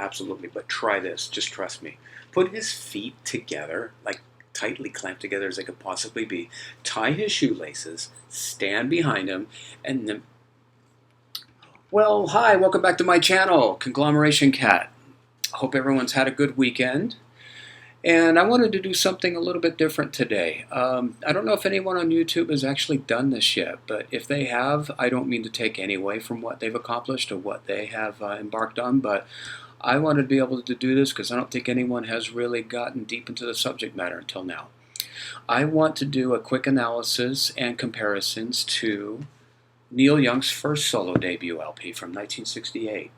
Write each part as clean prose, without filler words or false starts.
absolutely. But try this. Just trust me. Put his feet together, like tightly clamped together as they could possibly be. Tie his shoelaces. Stand behind him, and then. Well, hi. Welcome back to my channel, Conglomeration Cat. Hope everyone's had a good weekend. And I wanted to do something a little bit different today. I don't know if anyone on YouTube has actually done this yet, but if they have, I don't mean to take any away from what they've accomplished or what they have embarked on, but I wanted to be able to do this because I don't think anyone has really gotten deep into the subject matter until now. I want to do a quick analysis and comparisons to Neil Young's first solo debut LP from 1968.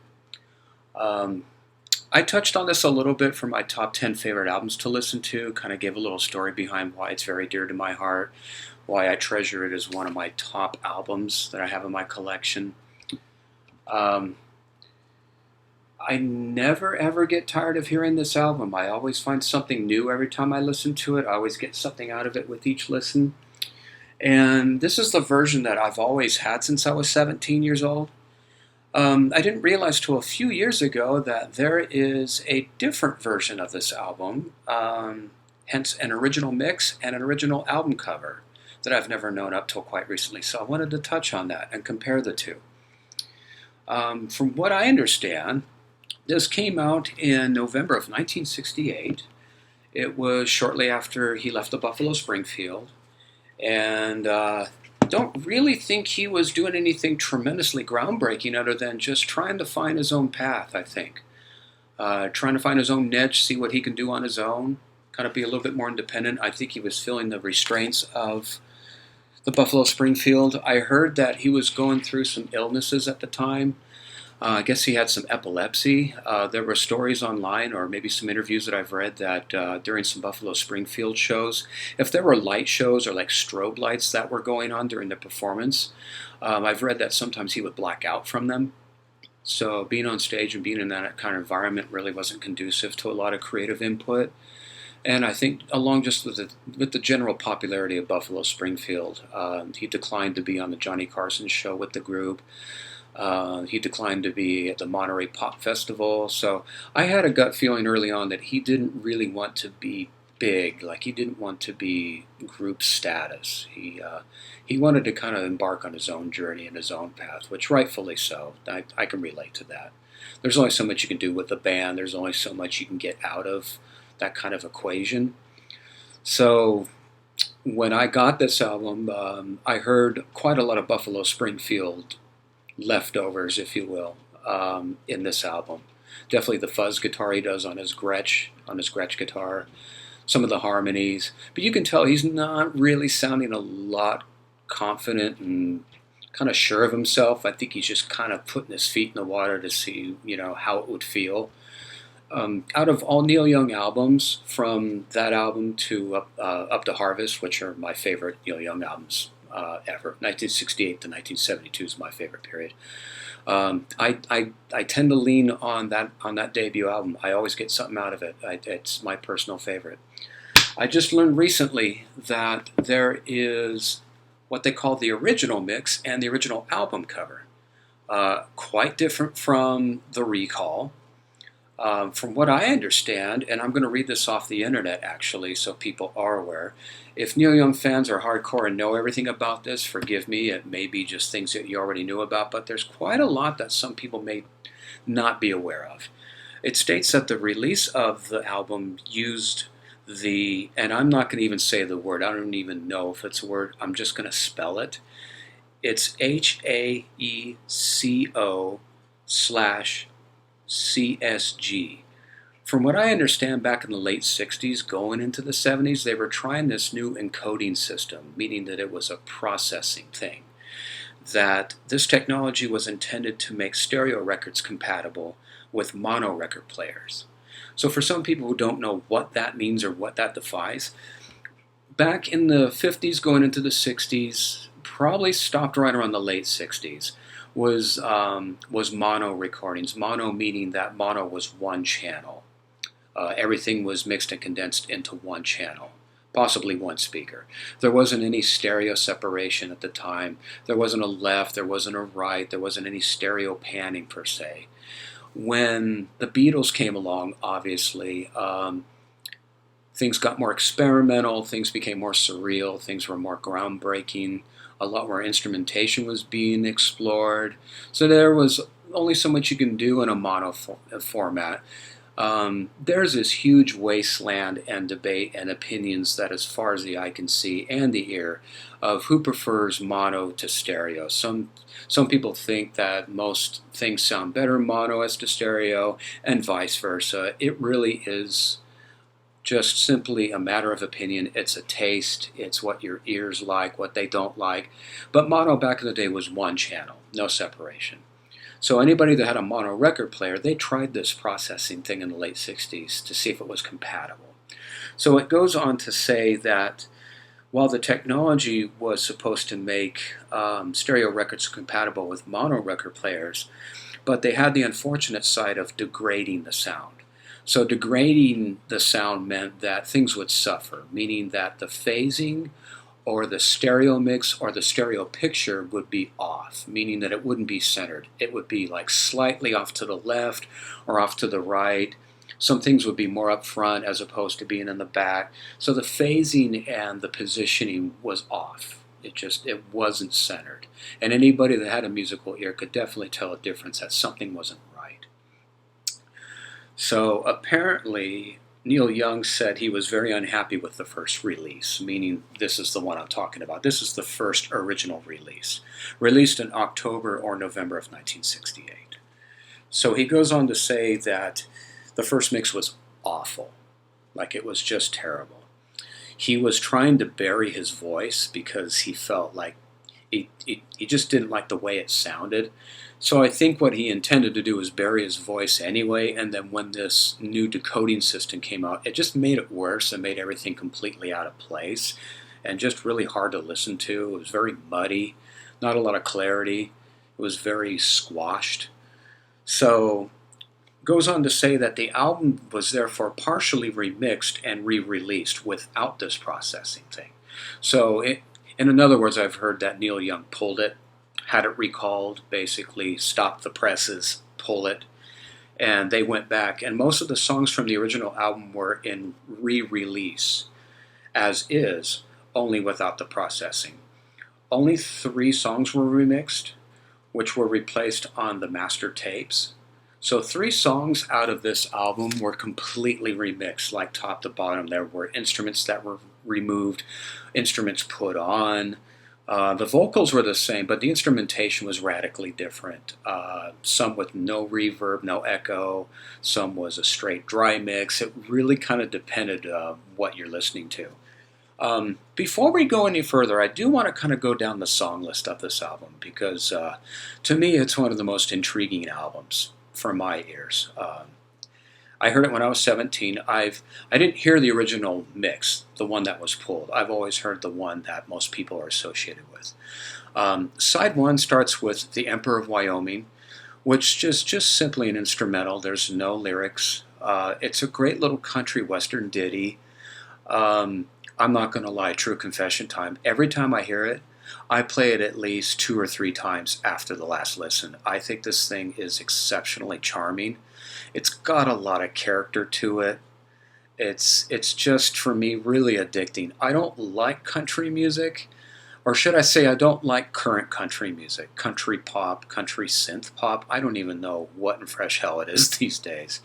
I touched on this a little bit for my top 10 favorite albums to listen to, kind of gave a little story behind why it's very dear to my heart, why I treasure it as one of my top albums that I have in my collection. I never ever get tired of hearing this album. I always find something new every time I listen to it. I always get something out of it with each listen. And this is the version that I've always had since I was 17 years old. I didn't realize till a few years ago that there is a different version of this album, hence an original mix and an original album cover that I've never known up till quite recently. So I wanted to touch on that and compare the two. From what I understand, this came out in November of 1968. It was shortly after he left the Buffalo Springfield, and don't really think he was doing anything tremendously groundbreaking other than just trying to find his own path, I think. Trying to find his own niche, see what he can do on his own, kind of be a little bit more independent. I think he was feeling the restraints of the Buffalo Springfield. I heard that he was going through some illnesses at the time. I guess he had some epilepsy. There were stories online, or maybe some interviews that I've read, that during some Buffalo Springfield shows, if there were light shows or like strobe lights that were going on during the performance, I've read that sometimes he would black out from them. So being on stage and being in that kind of environment really wasn't conducive to a lot of creative input. And I think along just with the general popularity of Buffalo Springfield, he declined to be on the Johnny Carson show with the group. He declined to be at the Monterey Pop Festival. So I had a gut feeling early on that he didn't really want to be big. Like, he didn't want to be group status. He wanted to kind of embark on his own journey and his own path, which rightfully so. I can relate to that. There's only so much you can do with a band. There's only so much you can get out of that kind of equation. So when I got this album, I heard quite a lot of Buffalo Springfield leftovers, if you will, in this album. Definitely the fuzz guitar he does on his Gretsch guitar, some of the harmonies, but you can tell he's not really sounding a lot confident and kind of sure of himself. I think he's just kind of putting his feet in the water to see, how it would feel. Out of all Neil Young albums, from that album to Up to Harvest, which are my favorite Neil Young albums ever. 1968 to 1972 is my favorite period. I tend to lean on that debut album. I always get something out of it. It's my personal favorite. I just learned recently that there is what they call the original mix and the original album cover. Quite different from the Recall. From what I understand, and I'm going to read this off the internet actually, so people are aware. If Neil Young fans are hardcore and know everything about this, forgive me. It may be just things that you already knew about, but there's quite a lot that some people may not be aware of. It states that the release of the album used and I'm not going to even say the word. I don't even know if it's a word. I'm just going to spell it. It's HAECO/CSG. From what I understand, back in the late 60s, going into the 70s, they were trying this new encoding system, meaning that it was a processing thing. That this technology was intended to make stereo records compatible with mono record players. So for some people who don't know what that means or what that defies, back in the 50s going into the 60s, probably stopped right around the late 60s, was mono recordings. Mono meaning that mono was one channel. Everything was mixed and condensed into one channel, possibly one speaker. There wasn't any stereo separation at the time. There wasn't a left, there wasn't a right, there wasn't any stereo panning per se. When the Beatles came along, obviously, things got more experimental, things became more surreal, things were more groundbreaking, a lot more instrumentation was being explored. So there was only so much you can do in a mono format. There's this huge wasteland and debate and opinions that, as far as the eye can see and the ear, of who prefers mono to stereo. Some people think that most things sound better mono as to stereo, and vice versa. It really is just simply a matter of opinion. It's a taste. It's what your ears like, what they don't like. But mono back in the day was one channel, no separation. So anybody that had a mono record player, they tried this processing thing in the late 60s to see if it was compatible. So it goes on to say that while the technology was supposed to make stereo records compatible with mono record players, but they had the unfortunate side of degrading the sound. So degrading the sound meant that things would suffer, meaning that the phasing or the stereo mix or the stereo picture would be off, meaning that it wouldn't be centered. It would be like slightly off to the left or off to the right. Some things would be more up front as opposed to being in the back. So the phasing and the positioning was off. It wasn't centered. And anybody that had a musical ear could definitely tell a difference, that something wasn't right. So apparently Neil Young said he was very unhappy with the first release, meaning this is the one I'm talking about. This is the first original release, released in October or November of 1968. So he goes on to say that the first mix was awful, like it was just terrible. He was trying to bury his voice because he felt like he just didn't like the way it sounded. So I think what he intended to do was bury his voice anyway, and then when this new decoding system came out, it just made it worse and made everything completely out of place and just really hard to listen to. It was very muddy, not a lot of clarity. It was very squashed. So goes on to say that the album was therefore partially remixed and re-released without this processing thing. So in other words, I've heard that Neil Young pulled it, had it recalled, basically stopped the presses, pull it, and they went back. And most of the songs from the original album were in re-release, as is, only without the processing. Only 3 songs were remixed, which were replaced on the master tapes. So 3 songs out of this album were completely remixed, like top to bottom. There were instruments that were removed, instruments put on. The vocals were the same, but the instrumentation was radically different. Some with no reverb, no echo. Some was a straight dry mix. It really kind of depended what you're listening to. Before we go any further, I do want to kind of go down the song list of this album because to me it's one of the most intriguing albums for my ears. I heard it when I was 17. I didn't hear the original mix, the one that was pulled. I've always heard the one that most people are associated with. Side 1 starts with The Emperor of Wyoming, which is just simply an instrumental. There's no lyrics. It's a great little country western ditty. I'm not going to lie, true confession time. Every time I hear it, I play it at least 2 or 3 times after the last listen. I think this thing is exceptionally charming. It's got a lot of character to it. It's just, for me, really addicting. I don't like country music, or should I say I don't like current country music. Country pop, country synth pop. I don't even know what in fresh hell it is these days.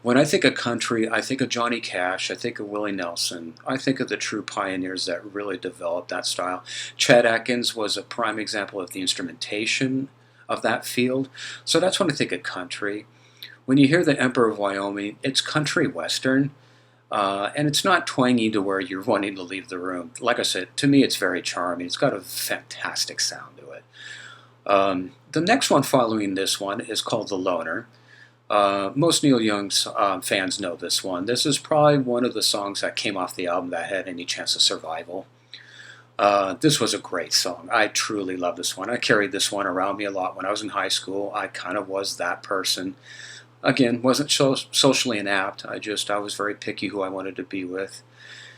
When I think of country, I think of Johnny Cash, I think of Willie Nelson, I think of the true pioneers that really developed that style. Chet Atkins was a prime example of the instrumentation of that field. So that's when I think of country. When you hear The Emperor of Wyoming, it's country western. And it's not twangy to where you're wanting to leave the room. Like I said, to me it's very charming. It's got a fantastic sound to it. The next one following this one is called The Loner. Most Neil Young's fans know this one. This is probably one of the songs that came off the album that had any chance of survival. This was a great song. I truly love this one. I carried this one around me a lot when I was in high school. I kind of was that person. Again, wasn't socially inept. I was very picky who I wanted to be with.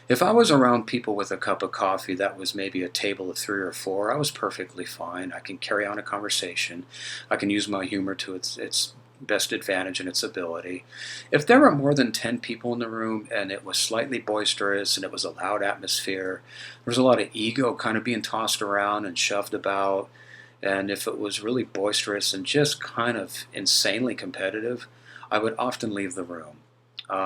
If I was around people with a cup of coffee that was maybe a table of 3 or 4, I was perfectly fine. I can carry on a conversation. I can use my humor to its best advantage in its ability. If there were more than 10 people in the room and it was slightly boisterous and it was a loud atmosphere, there was a lot of ego kind of being tossed around and shoved about. And if it was really boisterous and just kind of insanely competitive, I would often leave the room.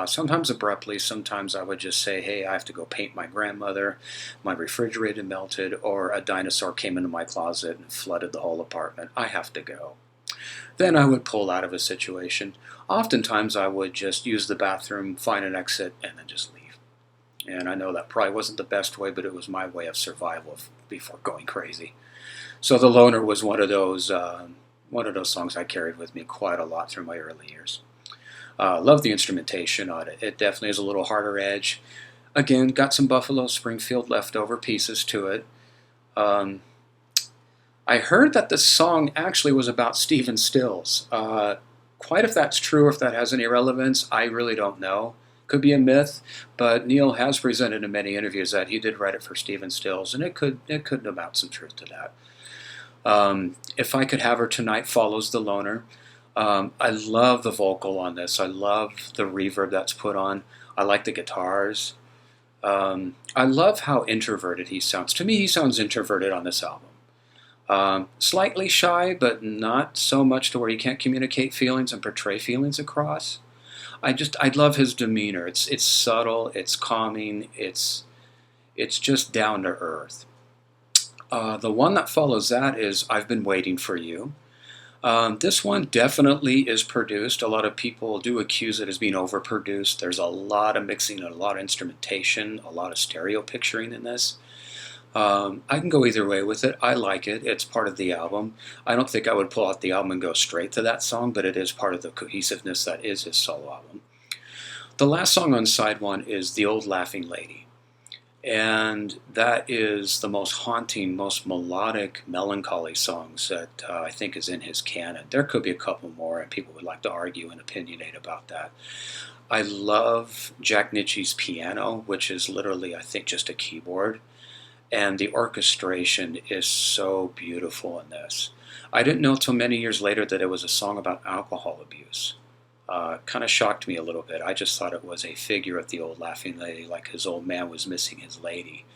Sometimes abruptly, sometimes I would just say, hey, I have to go paint my grandmother, my refrigerator melted, or a dinosaur came into my closet and flooded the whole apartment. I have to go. Then I would pull out of a situation. Oftentimes I would just use the bathroom, find an exit, and then just leave. And I know that probably wasn't the best way, but it was my way of survival before going crazy. So The Loner was one of those songs I carried with me quite a lot through my early years. Love the instrumentation on it. It definitely is a little harder edge. Again, got some Buffalo Springfield leftover pieces to it. I heard that the song actually was about Stephen Stills. Quite if that's true or if that has any relevance, I really don't know. Could be a myth, but Neil has presented in many interviews that he did write it for Stephen Stills, and it could amount some truth to that. If I Could Have Her Tonight follows The Loner. I love the vocal on this. I love the reverb that's put on. I like the guitars. I love how introverted he sounds. To me, he sounds introverted on this album. Slightly shy, but not so much to where he can't communicate feelings and portray feelings across. I love his demeanor. It's subtle, it's calming, it's just down to earth. The one that follows that is I've Been Waiting for You. This one definitely is produced. A lot of people do accuse it as being overproduced. There's a lot of mixing, a lot of instrumentation, a lot of stereo picturing in this. I can go either way with it. I like it. It's part of the album. I don't think I would pull out the album and go straight to that song, but it is part of the cohesiveness that is his solo album. The last song on side one is The Old Laughing Lady. And that is the most haunting, most melodic, melancholy songs that I think is in his canon. There could be a couple more, and people would like to argue and opinionate about that. I love Jack Nitzsche's piano, which is literally, I think, just a keyboard. And the orchestration is so beautiful in this. I didn't know until many years later that it was a song about alcohol abuse. Kind of shocked me a little bit. I just thought it was a figure of the old laughing lady, like his old man was missing his lady.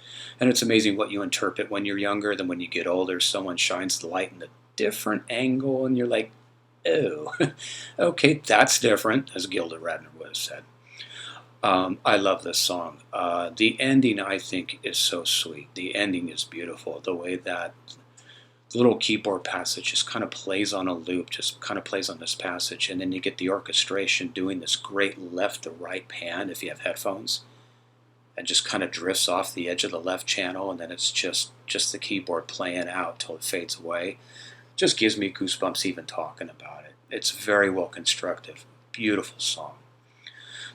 And it's amazing what you interpret when you're younger than when you get older. Someone shines the light in a different angle, and you're like, oh, okay, that's different, as Gilda Radner would have said. I love this song. The ending, I think, is so sweet. The ending is beautiful. The way that the little keyboard passage just kind of plays on a loop, just kind of plays on this passage, and then you get the orchestration doing this great left to right pan if you have headphones, and just kind of drifts off the edge of the left channel, and then it's just the keyboard playing out till it fades away. Just gives me goosebumps even talking about it. It's very well constructed. Beautiful song.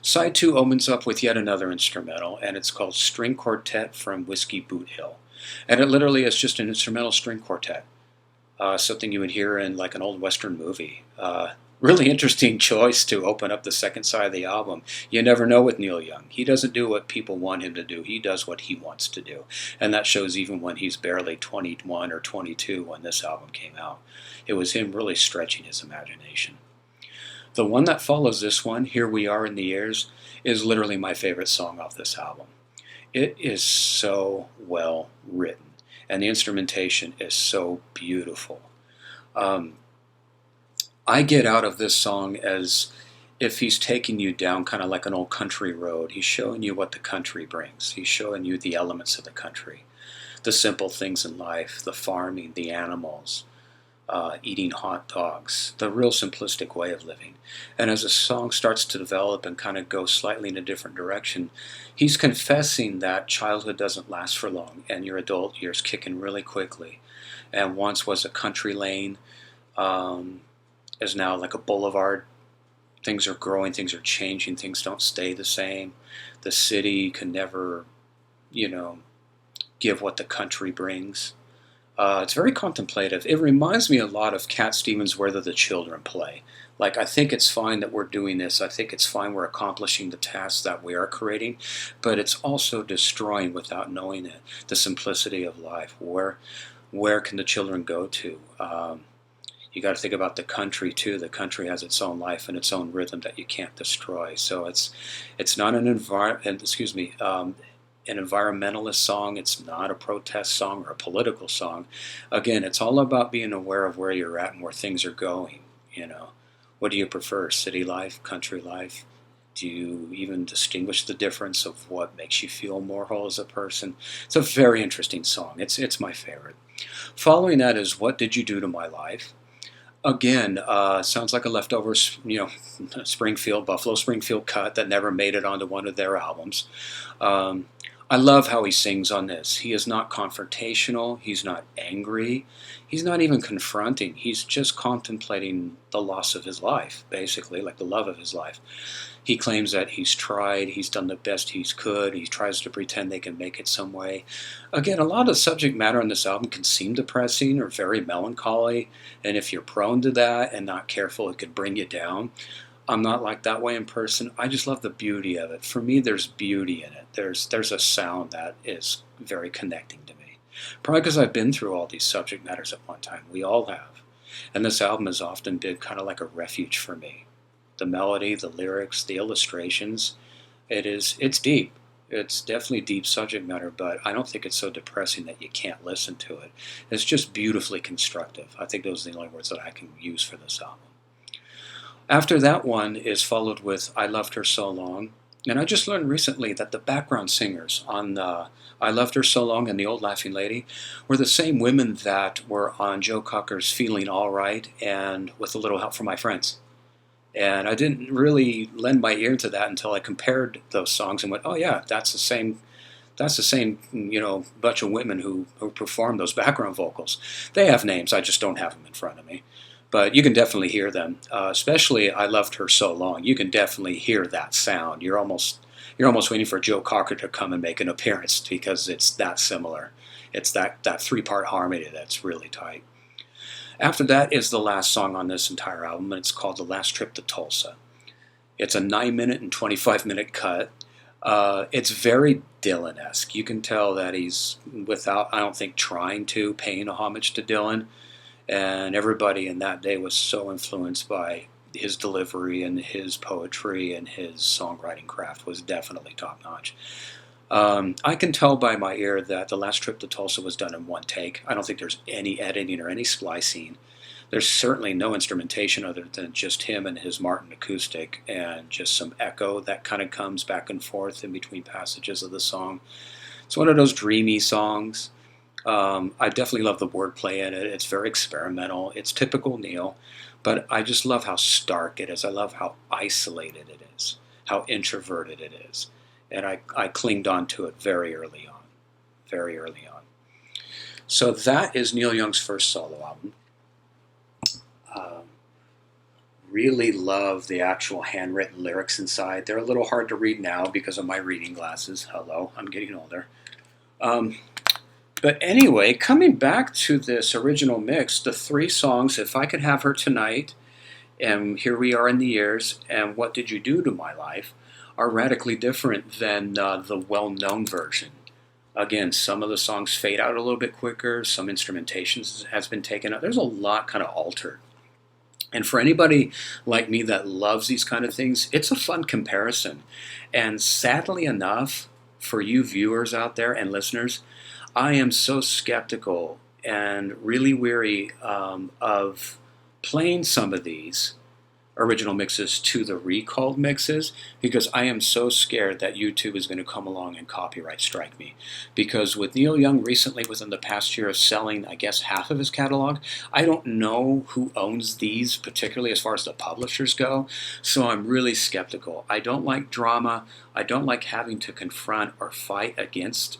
Side 2 opens up with yet another instrumental, and it's called String Quartet from Whiskey Boot Hill. And it literally is just an instrumental string quartet, something you would hear in like an old Western movie. Really interesting choice to open up the second side of the album. You never know with Neil Young. He doesn't do what people want him to do. He does what he wants to do. And that shows even when he's barely 21 or 22 when this album came out. It was him really stretching his imagination. The one that follows this one, Here We Are in the Years, is literally my favorite song off this album. It is so well written, and the instrumentation is so beautiful. I get out of this song as if he's taking you down kind of like an old country road. He's showing you what the country brings. He's showing you the elements of the country, the simple things in life, the farming, the animals, eating hot dogs, the real simplistic way of living. And as the song starts to develop and kind of go slightly in a different direction, he's confessing that childhood doesn't last for long and your adult years kick in really quickly. And once was a country lane, is now like a boulevard. Things are growing, things are changing, things don't stay the same. The city can never, give what the country brings. It's very contemplative. It reminds me a lot of Cat Stevens' Where the Children Play. Like, I think it's fine that we're doing this. I think it's fine we're accomplishing the tasks that we are creating, but it's also destroying without knowing it. The simplicity of life. Where can the children go to? You got to think about the country too. The country has its own life and its own rhythm that you can't destroy. So it's not an environmentalist song. It's not a protest song or a political song. Again, it's all about being aware of where you're at and where things are going. You know, what do you prefer, city life, country life? Do you even distinguish the difference of what makes you feel more whole as a person? It's a very interesting song. It's my favorite. Following that is "What Did You Do to My Life?" Again, sounds like a leftover, Buffalo Springfield cut that never made it onto one of their albums. Um, I love how he sings on this. He is not confrontational. He's not angry. He's not even confronting. He's just contemplating the loss of his life, basically, like the love of his life. He claims that he's tried, he's done the best he could, he tries to pretend they can make it some way. Again, a lot of subject matter on this album can seem depressing or very melancholy, and if you're prone to that and not careful, it could bring you down. I'm not like that way in person. I just love the beauty of it. For me, there's beauty in it. There's a sound that is very connecting to me. Probably because I've been through all these subject matters at one time. We all have. And this album has often been kind of like a refuge for me. The melody, the lyrics, the illustrations, it's deep. It's definitely deep subject matter, but I don't think it's so depressing that you can't listen to it. It's just beautifully constructive. I think those are the only words that I can use for this album. After that one is followed with "I Loved Her So Long." And I just learned recently that the background singers on "I Loved Her So Long" and "The Old Laughing Lady" were the same women that were on Joe Cocker's "Feeling All Right" and "With a Little Help from My Friends." And I didn't really lend my ear to that until I compared those songs and went, "Oh yeah, that's the same. That's the same, bunch of women who perform those background vocals. They have names. I just don't have them in front of me, but you can definitely hear them. Especially "I Loved Her So Long." You can definitely hear that sound. You're almost waiting for Joe Cocker to come and make an appearance because it's that similar. It's that three-part harmony that's really tight. After that is the last song on this entire album, and it's called "The Last Trip to Tulsa." It's a 9-minute and 25-minute cut. It's very Dylan-esque. You can tell that he's, without, I don't think, trying to, paying a homage to Dylan. And everybody in that day was so influenced by his delivery and his poetry, and his songwriting craft was definitely top-notch. I can tell by my ear that "The Last Trip to Tulsa" was done in one take. I don't think there's any editing or any splicing. There's certainly no instrumentation other than just him and his Martin acoustic and just some echo that kind of comes back and forth in between passages of the song. It's one of those dreamy songs. I definitely love the wordplay in it. It's very experimental. It's typical Neil, but I just love how stark it is. I love how isolated it is, how introverted it is. And I clinged on to it very early on. Very early on. So that is Neil Young's first solo album. Really love the actual handwritten lyrics inside. They're a little hard to read now because of my reading glasses. Hello, I'm getting older. But anyway, coming back to this original mix, the three songs, "If I Could Have Her Tonight," and "Here We Are in the Years," and "What Did You Do to My Life," are radically different than the well-known version. Again, some of the songs fade out a little bit quicker, some instrumentation has been taken out. There's a lot kind of altered. And for anybody like me that loves these kind of things, it's a fun comparison. And sadly enough, for you viewers out there and listeners, I am so skeptical and really weary of playing some of these original mixes to the recalled mixes, because I am so scared that YouTube is going to come along and copyright strike me. Because with Neil Young recently, within the past year of selling, I guess, half of his catalog, I don't know who owns these, particularly as far as the publishers go, so I'm really skeptical. I don't like drama. I don't like having to confront or fight against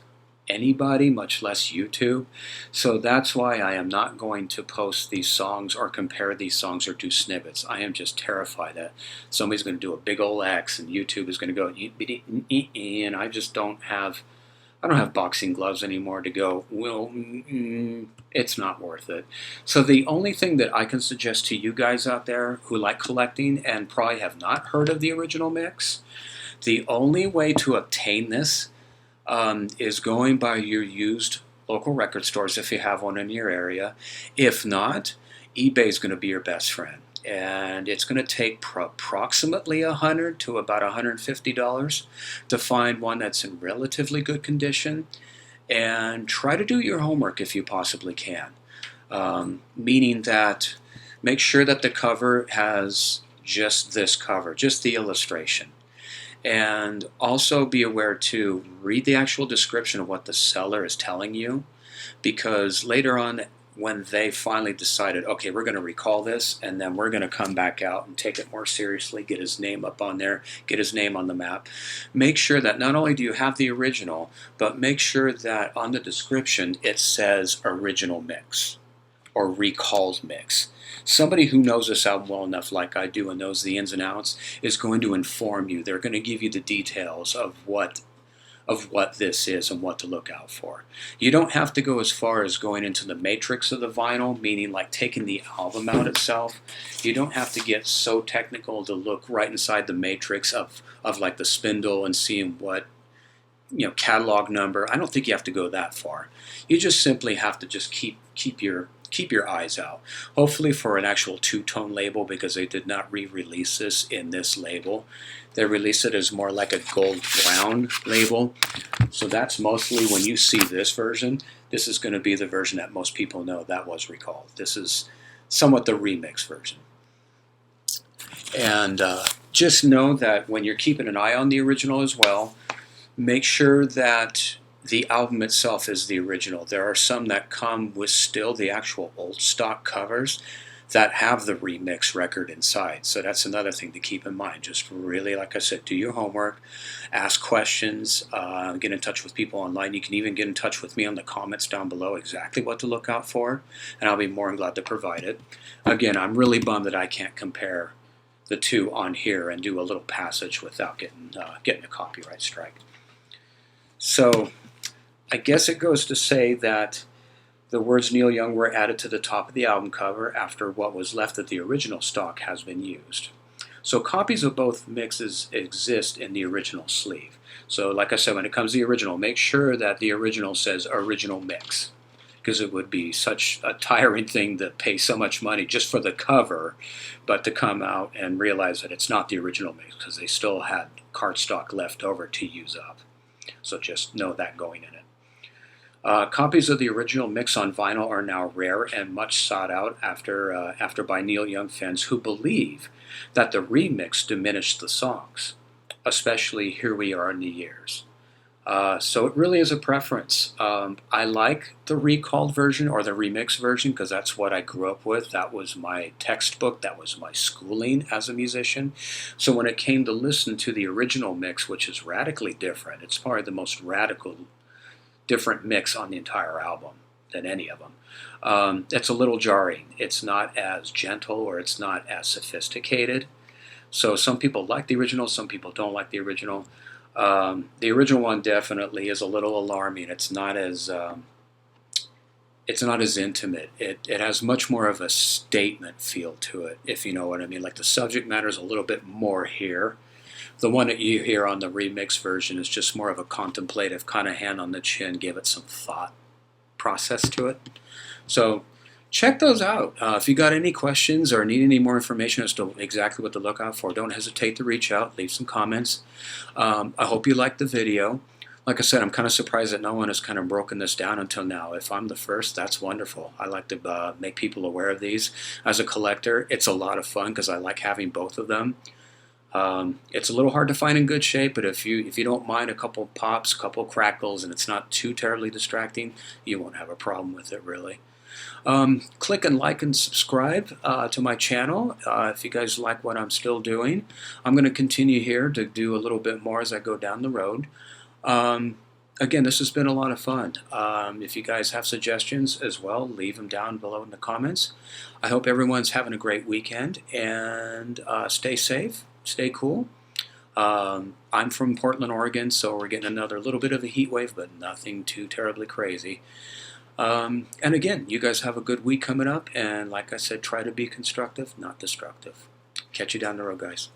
anybody, much less YouTube. So that's why I am not going to post these songs or compare these songs or do snippets. I am just terrified that somebody's going to do a big old X and YouTube is going to go, and I just don't have boxing gloves anymore to go, well, it's not worth it. So the only thing that I can suggest to you guys out there who like collecting and probably have not heard of the original mix, the only way to obtain this is going by your used local record stores if you have one in your area. If not, eBay is going to be your best friend. And it's going to take approximately $100 to about $150 to find one that's in relatively good condition. And try to do your homework if you possibly can. Meaning that make sure that the cover has just this cover, just the illustration. And also be aware to read the actual description of what the seller is telling you, because later on when they finally decided, okay, we're going to recall this and then we're going to come back out and take it more seriously, get his name up on there, get his name on the map, make sure that not only do you have the original, but make sure that on the description it says original mix or recalled mix. Somebody who knows this album well enough, like I do, and knows the ins and outs, is going to inform you. They're going to give you the details of what this is and what to look out for. You don't have to go as far as going into the matrix of the vinyl, meaning like taking the album out itself. You don't have to get so technical to look right inside the matrix of like the spindle and seeing what, catalog number. I don't think you have to go that far. You just simply have to just keep your eyes out. Hopefully for an actual two-tone label, because they did not re-release this in this label. They released it as more like a gold-brown label. So that's mostly, when you see this version, this is going to be the version that most people know that was recalled. This is somewhat the remix version. And just know that when you're keeping an eye on the original as well, make sure that the album itself is the original. There are some that come with still the actual old stock covers that have the remix record inside. So that's another thing to keep in mind. Just really, like I said, do your homework, ask questions, get in touch with people online. You can even get in touch with me on the comments down below exactly what to look out for, and I'll be more than glad to provide it. Again, I'm really bummed that I can't compare the two on here and do a little passage without getting a copyright strike. So I guess it goes to say that the words Neil Young were added to the top of the album cover after what was left of the original stock has been used. So copies of both mixes exist in the original sleeve. So like I said, when it comes to the original, make sure that the original says original mix, because it would be such a tiring thing to pay so much money just for the cover, but to come out and realize that it's not the original mix because they still had cardstock left over to use up. So just know that going in it. Copies of the original mix on vinyl are now rare and much sought out after by Neil Young fans who believe that the remix diminished the songs, especially Here We Are in the Years. So it really is a preference. I like the recalled version or the remix version because that's what I grew up with. That was my textbook. That was my schooling as a musician. So when it came to listen to the original mix, which is radically different, it's probably the most radical different mix on the entire album than any of them. It's a little jarring. It's not as gentle or it's not as sophisticated. So some people like the original, some people don't like the original. The original one definitely is a little alarming. It's not as intimate. It has much more of a statement feel to it, if you know what I mean. Like the subject matter is a little bit more here. The one that you hear on the remix version is just more of a contemplative kind of hand on the chin, give it some thought process to it. So check those out. If you got any questions or need any more information as to exactly what to look out for, don't hesitate to reach out, leave some comments. I hope you liked the video. Like I said, I'm kind of surprised that no one has kind of broken this down until now. If I'm the first, that's wonderful. I like to make people aware of these. As a collector, it's a lot of fun because I like having both of them. It's a little hard to find in good shape, but if you don't mind a couple pops, couple crackles, and it's not too terribly distracting, you won't have a problem with it, really. Click and like and subscribe to my channel if you guys like what I'm still doing. I'm going to continue here to do a little bit more as I go down the road. Again, this has been a lot of fun. If you guys have suggestions as well, leave them down below in the comments. I hope everyone's having a great weekend, and stay safe, stay cool. I'm from Portland, Oregon, so we're getting another little bit of a heat wave, but nothing too terribly crazy. And again, you guys have a good week coming up, and like I said, try to be constructive, not destructive. Catch you down the road, guys.